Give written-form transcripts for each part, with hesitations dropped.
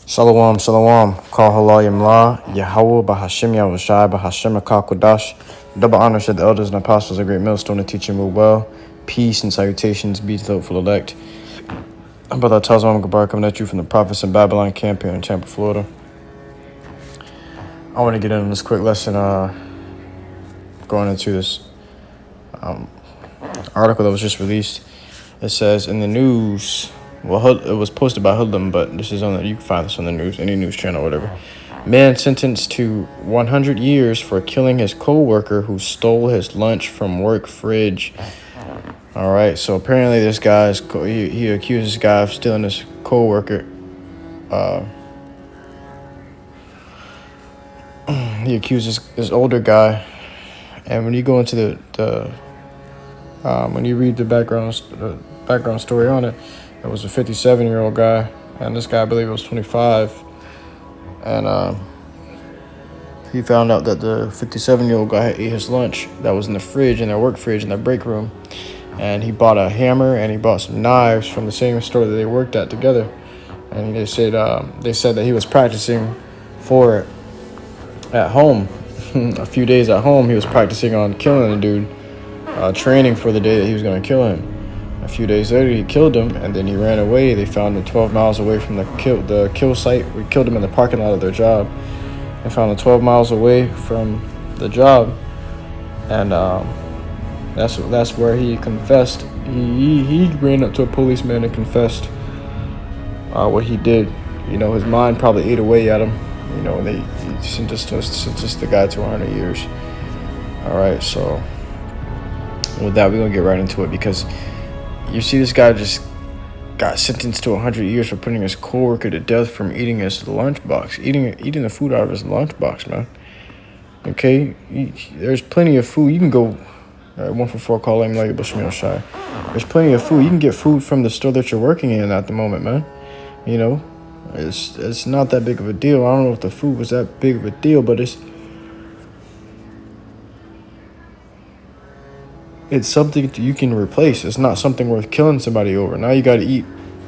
Shalom, shalom. Call HALALYAM La, YAHAWAH, BAHASHAM, BAHASHAM, QADASH. Double honors to the elders and apostles of Great Millstone to teach and move well. Peace and salutations be to the hopeful elect. I'm Brother Tazwan Gabar coming at you from the Prophets in Babylon camp here in Tampa, Florida. I want to get into this quick lesson going into this article that was just released. It says in the news, well, it was posted by Hoodlum, but this is on the, you can find this on the news, any news channel, whatever. Man sentenced to 100 years for killing his co-worker who stole his lunch from work fridge. All right, so apparently this guy's he accused this guy of stealing his co-worker. He accuses this older guy, and when you go into when you read the background story on it, it was a 57-year-old guy, and this guy, I believe, was 25, and he found out that the 57-year-old guy had ate his lunch that was in the fridge, in their work fridge, in their break room, and he bought a hammer and he bought some knives from the same store that they worked at together, and they said that he was practicing for it at home. A few days at home, he was practicing on killing the dude, training for the day that he was going to kill him. A few days later, he killed him, and then he ran away. They found him 12 miles away from the kill site. We killed him in the parking lot of their job. They found him 12 miles away from the job, and that's where he confessed. He ran up to a policeman and confessed what he did. You know, his mind probably ate away at him. You know, and he sentenced the guy to 100 years. All right, so with that, we're gonna get right into it, because you see this guy just got sentenced to 100 years for putting his coworker to death from eating his lunchbox, eating the food out of his lunchbox, man. Okay, there's plenty of food. You can go 144 call him like shy. There's plenty of food. You can get food from the store that you're working in at the moment, man. You know, it's not that big of a deal. I don't know if the food was that big of a deal, but it's something that you can replace. It's not something worth killing somebody over. Now you got to eat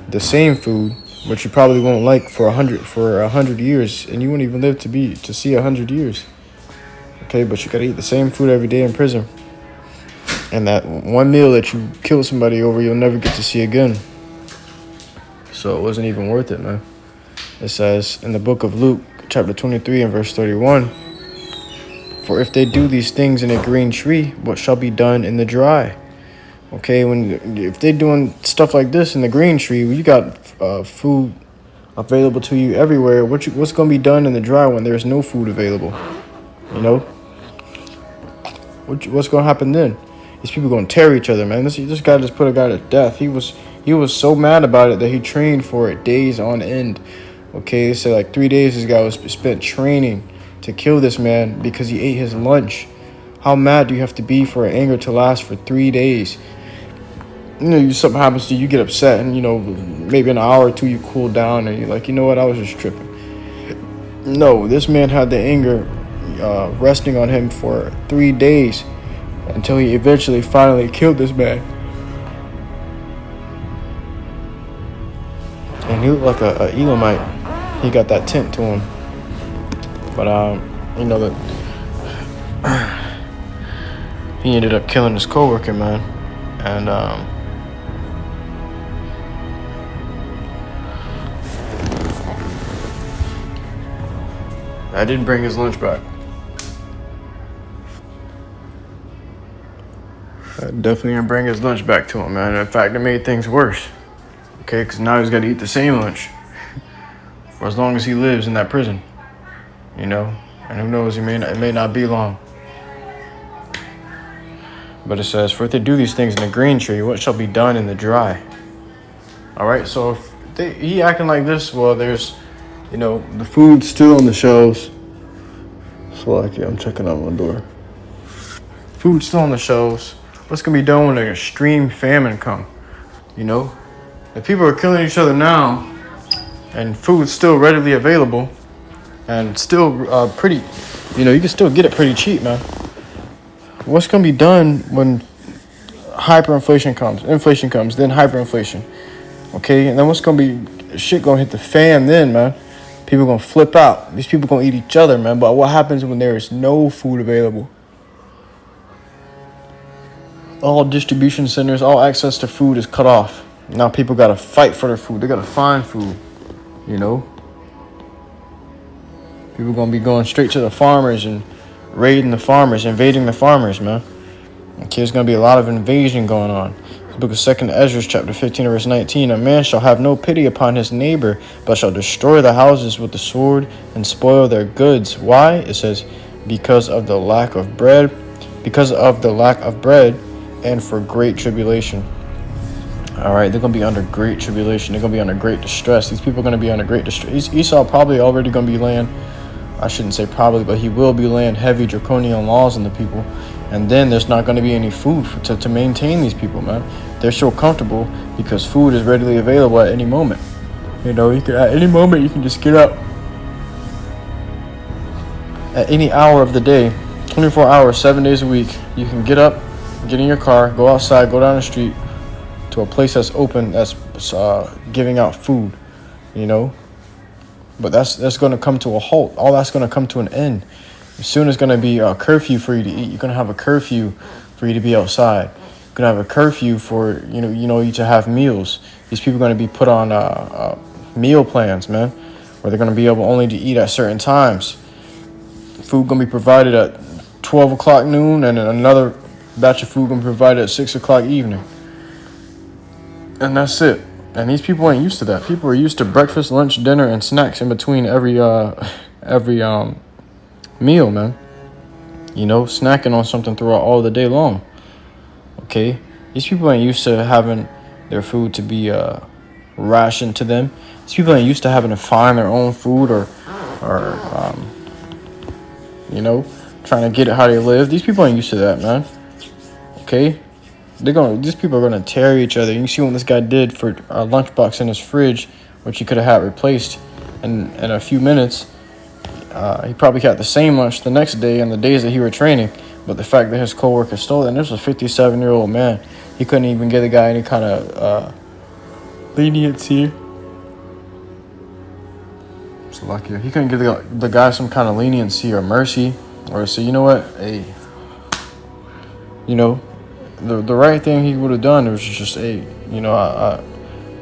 the same food, which you probably won't like for 100 years, and you won't even live to see 100 years. Okay, but you got to eat the same food every day in prison, and that one meal that you kill somebody over, you'll never get to see again. So it wasn't even worth it, man. It says in the book of Luke, chapter 23 and verse 31. For if they do these things in a green tree, what shall be done in the dry? Okay, if they're doing stuff like this in the green tree, you got food available to you everywhere. What's going to be done in the dry when there's no food available? You know, what's going to happen then? These people going to tear each other, man. This guy just put a guy to death. He was so mad about it that he trained for it days on end. Okay, they said like 3 days this guy was spent training to kill this man because he ate his lunch. How mad do you have to be for an anger to last for 3 days? You know, something happens to you, you get upset, and you know, maybe an hour or two you cool down, and you're like, you know what, I was just tripping. No, this man had the anger resting on him for 3 days until he eventually finally killed this man. And he looked like a Elamite. He got that tint to him. But you know that he ended up killing his coworker, man, and I didn't bring his lunch back. I definitely didn't bring his lunch back to him, man. In fact, it made things worse. Okay, because now he's got to eat the same lunch for as long as he lives in that prison. You know, and who knows, it may not be long. But it says, for if they do these things in the green tree, what shall be done in the dry? All right, so if he acting like this, well, there's, you know, the food's still on the shelves. So like, yeah, I'm checking out my door. Food's still on the shelves. What's going to be done when an extreme famine come? You know, if people are killing each other now and food's still readily available, and still pretty, you know, you can still get it pretty cheap, man. What's going to be done when hyperinflation comes, inflation comes, then hyperinflation? Okay, and then what's going to be, shit going to hit the fan then, man. People gonna flip out. These people gonna eat each other, man. But what happens when there is no food available? All distribution centers, all access to food is cut off. Now people gotta fight for their food. They gotta find food, you know. People gonna be going straight to the farmers and raiding the farmers, invading the farmers, man. Okay, there's gonna be a lot of invasion going on. The book of 2nd Ezra, chapter 15, verse 19. A man shall have no pity upon his neighbor, but shall destroy the houses with the sword and spoil their goods. Why? It says, because of the lack of bread, and for great tribulation. All right, they're going to be under great tribulation. They're going to be under great distress. These people are going to be under great distress. Esau probably already going to be laying, I shouldn't say probably, but he will be laying heavy draconian laws on the people. And then there's not going to be any food to maintain these people, man. They're so comfortable because food is readily available at any moment. You know, at any moment you can just get up. At any hour of the day, 24 hours, 7 days a week, you can get up, get in your car, go outside, go down the street to a place that's open, that's giving out food, you know. But that's going to come to a halt. All that's going to come to an end. Soon it's going to be a curfew for you to eat. You're going to have a curfew for you to be outside. You're going to have a curfew for you to have meals. These people are going to be put on meal plans, man, where they're going to be able only to eat at certain times. Food going to be provided at 12 o'clock noon, and another batch of food going to be provided at 6 o'clock evening. And that's it. And these people ain't used to that. People are used to breakfast, lunch, dinner, and snacks in between every meal, man. You know, snacking on something throughout all the day long. Okay? These people ain't used to having their food to be rationed to them. These people ain't used to having to find their own food or trying to get it how they live. These people ain't used to that, man. Okay? These people are gonna tear each other. You can see what this guy did for a lunchbox in his fridge, which he could have had replaced in a few minutes. He probably got the same lunch the next day and the days that he were training. But the fact that his coworker stole it, and this was a 57-year-old man, he couldn't even give the guy any kind of leniency. It's lucky he couldn't give the guy some kind of leniency or mercy, or say, you know what, hey, you know. The right thing he would have done was just, hey, I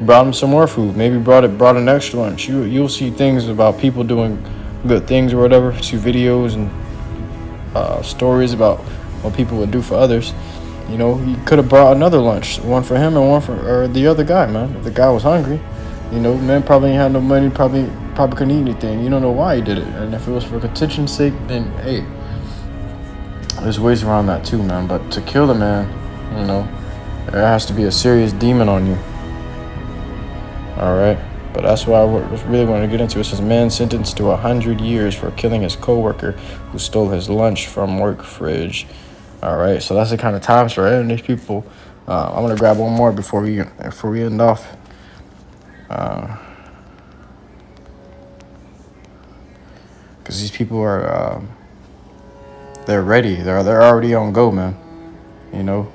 brought him some more food. Maybe brought an extra lunch. You'll see things about people doing good things or whatever. See videos and stories about what people would do for others. You know, he could have brought another lunch, one for him and one for the other guy, man. If the guy was hungry, man probably ain't had no money, probably couldn't eat anything. You don't know why he did it. And if it was for contention's sake, then hey, there's ways around that too, man. But to kill the man, there has to be a serious demon on you. All right, but that's why I was really wanting to get into. It says, man sentenced to 100 years for killing his coworker who stole his lunch from work fridge. All right, so that's the kind of times we're in. These people. I'm gonna grab one more before we end off. Because these people are they're ready. They're already on go, man. You know.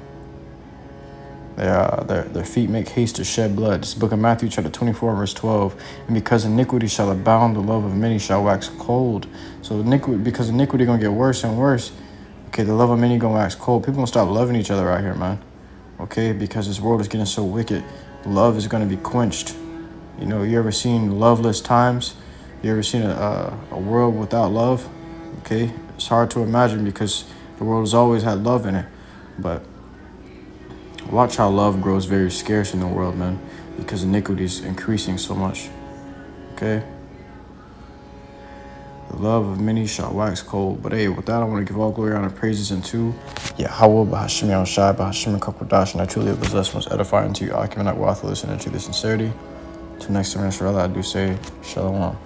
Their feet make haste to shed blood. This is the book of Matthew, chapter 24, verse 12. And because iniquity shall abound, the love of many shall wax cold. So because iniquity gonna get worse and worse, okay, the love of many gonna wax cold. People gonna stop loving each other out here, man. Okay, because this world is getting so wicked, love is gonna be quenched. You ever seen loveless times? You ever seen a world without love? Okay, it's hard to imagine because the world has always had love in it, but watch how love grows very scarce in the world, man, because iniquity is increasing so much. Okay? The love of many shall wax cold. But hey, with that, I want to give all glory, honor, praises unto YAHAWAH, BAHASHAM, BAHASHAM, and QADASH. And I truly hope this lesson was edifying to you. I cannot go out to listen to the sincerity. Till next time, inshallah, I do say shalom.